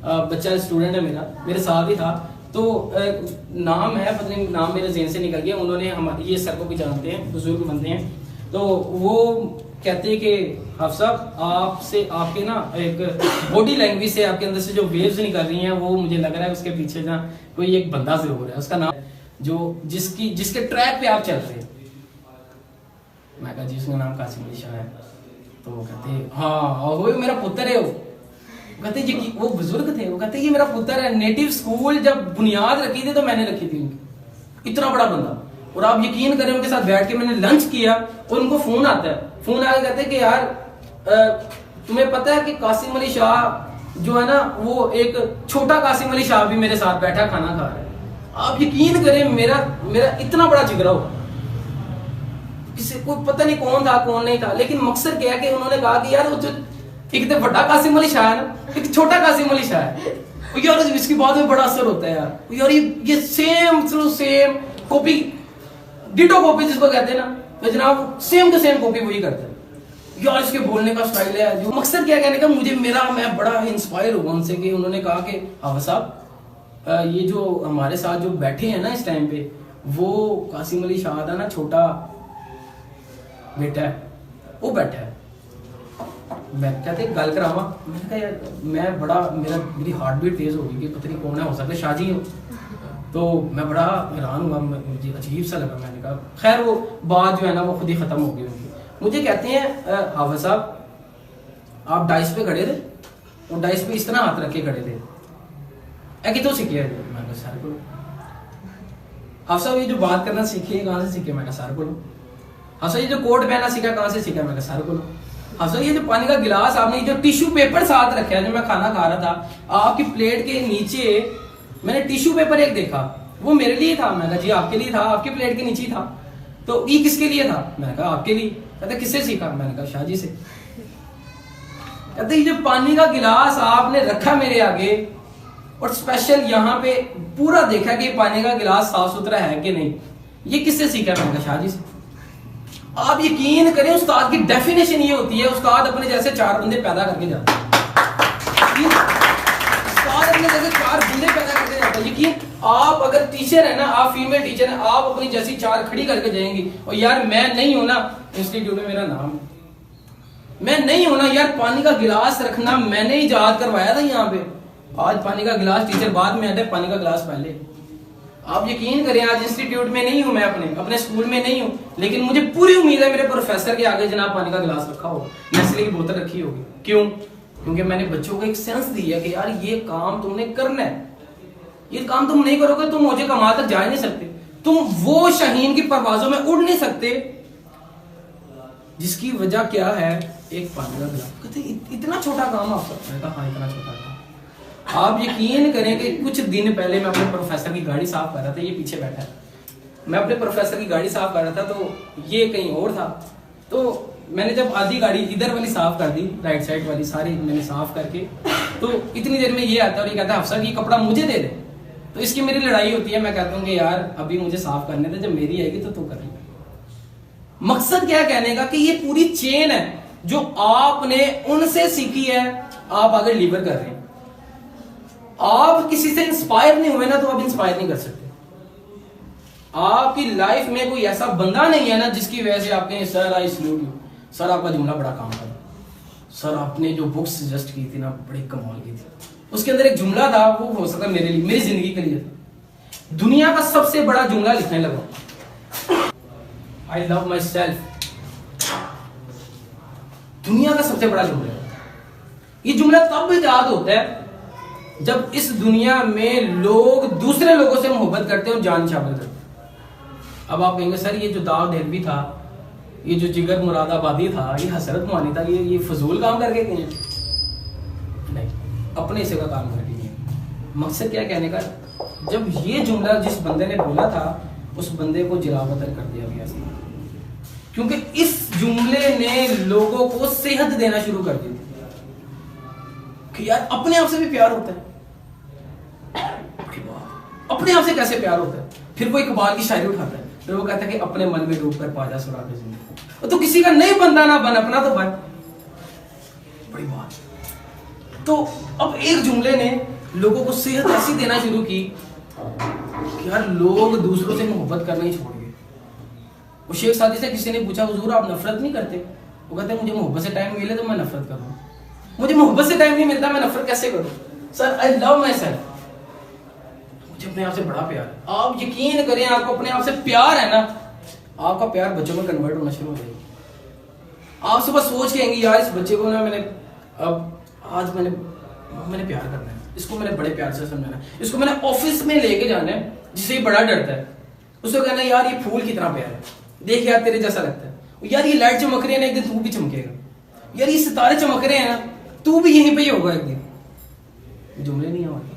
बच्चा स्टूडेंट है मेरे साथ ही था। तो नाम है, पता नहीं नाम मेरे ज़हन से निकल गया। उन्होंने हमारे ये सर को भी जानते हैं, बुजुर्ग बनते हैं, तो वो कहते हैं कि हाफ़िज़ साहब आपसे आपके ना एक बॉडी लैंग्वेज से आपके अंदर से जो वेव्स निकल रही हैं वो मुझे लग रहा है उसके पीछे ना कोई एक बंदा जरूर है, उसका नाम जो जिसके ट्रैक पे आप चल रहे हैं। मैं कहा जी उसका नाम कासिम अली शाह है। तो वो कहते हैं हाँ वो मेरा पुत्र है। वो कहते जी वो बुजुर्ग थे, वो कहते ये मेरा पुत्र है, नेटिव स्कूल जब बुनियाद रखी थी तो मैंने रखी थी उनकी, इतना बड़ा बंदा। और आप यकीन करें उनके साथ बैठ के मैंने लंच किया और उनको फोन आता है, फोन आके कहते हैं कि यार तुम्हें पता है कि कासिम अली शाह जो है ना वो एक छोटा कासिम अली शाह भी मेरे साथ बैठा खाना खा रहा है। आप यकीन करें मेरा इतना बड़ा जिगरा हो, किसी को पता नहीं कौन था कौन नहीं था, लेकिन मकसद क्या है कि उन्होंने कहा कि यार वो जो एक तो बड़ा कासिम अली शाह है ना, एक छोटा कासिम अली शाह है यार, इसकी बात में बड़ा असर होता है यार ये same to same copy, ditto copy जिसको कहते हैं ना, तो जनाब सेम टू सेम कॉपी वही करता है यार, इसके बोलने का स्टाइल है। जो मकसद क्या कहने का मैं बड़ा इंस्पायर हुआ उनसे कि उन्होंने कहा कि हाफ़िज़ साहब ये जो हमारे साथ जो बैठे हैं ना इस टाइम पे वो कासिम अली शाह का ना छोटा बेटा है, वो बैठा है। मैं कहते गल करावा, मैंने कहा यार मैं बड़ा मेरी हार्ट बीट तेज हो गई कि पता नहीं कौन है, हो सकता है शाहजी हो। तो मैं बड़ा हैरान हुआ, मुझे अजीब सा लगा। मैंने कहा खैर वो बात जो है ना वो खुद ही खत्म हो गई उनकी। मुझे कहते हैं हाफ़िज़ साहब आप डाइस पे खड़े थे और डाइस पे इस तरह हाथ रख के खड़े थे, ऐ कि तो सीखे। मैं कहा सर को। हाफ़िज़ साहब ये जो बात करना सीखे कहाँ से सीखे? मैं कहा सर को। हाफ़िज़ साहब ये जो कोट पहनना सीखा कहाँ से सीखा? मैं कहा सर को। हाफ़िज़ साहब ये जो पानी का गिलास आपने जो टिश्यू पेपर साथ रखा है, जब मैं खाना खा रहा था आपकी प्लेट के नीचे मैंने टिश्यू पेपर एक देखा, वो मेरे लिए था। मैंने कहा जी आपके लिए था, आपकी प्लेट के नीचे था। तो ये किसके लिए था? मैंने कहा आपके लिए। कहते किससे सीखा? मैंने कहा शाहजी से। कहते ये जो पानी का गिलास आपने रखा मेरे आगे और स्पेशल यहाँ पे पूरा देखा कि पानी का गिलास साफ सुथरा है कि नहीं, ये किससे सीखा? मैंने कहा शाहजी से। आप यकीन करें उस्ताद की डेफिनेशन ये होती है, उस्ताद अपने जैसे 4 बंदे पैदा करके जाते हैं। उस्ताद अपने जैसे 4 बंदे पैदा करके जाता है। यकीन आप अगर टीचर है ना, आप फीमेल टीचर है, आप अपनी जैसी 4 खड़ी करके जाएंगी। और यार मैं नहीं हूं ना, इंस्टीट्यूट में मेरा नाम मैं नहीं हूं ना यार, पानी का गिलास रखना मैंने इजाद करवाया था यहाँ पे। आज पानी का गिलास टीचर बाद में आता है, पानी का गिलास पहले। आप यकीन करें आज इंस्टीट्यूट में नहीं हूं मैं, अपने स्कूल में नहीं हूं, लेकिन मुझे पूरी उम्मीद है मेरे प्रोफेसर के आगे जनाब पानी का गिलास रखा होगा, नेस्ले की बोतल रखी होगी। क्यों? क्योंकि मैंने बच्चों को एक सेंस दी है कि यार ये काम तुमने करना है, ये काम तुम नहीं करोगे तुम मौजे कमा तक जा ही नहीं सकते, तुम वो शाहीन की परवाजों में उड़ नहीं सकते जिसकी वजह क्या है, एक पानी का गिलास। कहते इतना छोटा काम आप सकते हैं? हाँ इतना छोटा काम। आप यकीन करें कि कुछ दिन पहले मैं अपने प्रोफेसर की गाड़ी साफ कर रहा था, ये पीछे बैठा है, मैं अपने प्रोफेसर की गाड़ी साफ कर रहा था, तो ये कहीं और था। तो मैंने जब आधी गाड़ी इधर वाली साफ कर दी, राइट साइड वाली सारी मैंने साफ करके, तो इतनी देर में ये आता है और ये कहता है अफसर ये कपड़ा मुझे दे दे। तो इसकी मेरी लड़ाई होती है, मैं कहता हूँ कि यार अभी मुझे साफ करने दे, जब मेरी आएगी तो तू कर ले। मकसद क्या कहने का कि ये पूरी चेन है जो आपने उनसे सीखी है, आप आगे लीवर कर रहे हैं। आप किसी से इंस्पायर नहीं हुए ना तो आप इंस्पायर नहीं कर सकते। आपकी लाइफ में कोई ऐसा बंदा नहीं है ना जिसकी वजह से आपके sir I salute you, sir आपका जुमला बड़ा काम था, सर आपने जो बुक्स सजेस्ट की थी ना बड़ी कमाल की थी, उसके अंदर एक जुमला था वो हो सकता मेरे लिए, मेरी जिंदगी के लिए था। दुनिया का सबसे बड़ा जुमला लिखने लगा, आई लव माई सेल्फ। दुनिया का सबसे बड़ा जुमला। ये जुमला तब इजाद होता है जब इस दुनिया में लोग दूसरे लोगों से मोहब्बत करते हैं और जान शामिल करते हैं। अब आप कहेंगे सर ये जो दाव देवी था, ये जो जिगर मुरादाबादी था, ये हसरत मानी था, ये फजूल काम करके गए? नहीं, अपने हिस्से का काम करके गए। मकसद क्या कहने का, जब ये जुमला जिस बंदे ने बोला था उस बंदे को जिलावतर कर दिया गया, क्योंकि इस जुमले ने लोगों को सेहत देना शुरू कर दी कि यार अपने आप से भी प्यार होता है। अपने आप से कैसे प्यार होता है? फिर वो इकबाल की शायरी उठाता है, फिर वो कहता है कि अपने मन में डूब कर पाजा सुराग जिंदगी। तो किसी का नहीं बनता ना बन, अपना तो बन। बड़ी बात। तो अब एक जुमले ने लोगों को सेहत ऐसी देना शुरू की कि यार लोग दूसरों से मोहब्बत करना ही छोड़ गए। वो शेख सादी से किसी ने पूछा, हुजूर आप नफरत नहीं करते? वो कहते मुझे मोहब्बत से टाइम मिले तो मैं नफरत करूँ, मुझे मोहब्बत से टाइम नहीं मिलता, मैं नफरत कैसे करूँ? Sir I love my self, मुझे अपने आप से बड़ा प्यार है। आप यकीन करें, आपको अपने आप से प्यार है ना, आपका प्यार बच्चों में कन्वर्ट होना शुरू हो जाएगा। आप सुबह सोच के आएंगे यार इस बच्चे को ना मैंने अब आज मैंने प्यार करना है, इसको मैंने बड़े प्यार से समझाना है, इसको मैंने ऑफिस में लेके जाना है जिससे ये बड़ा डरता है, उसको कहना है यार ये फूल कितना प्यारा है, देख यार तेरे जैसा लगता है, यार ये लाइट चमक रही है ना एक दिन तू भी चमकेगा, यार ये सितारे चमक रहे हैं ना तू भी यहीं पे ही होगा एक दिन। जुमले नहीं हमारे।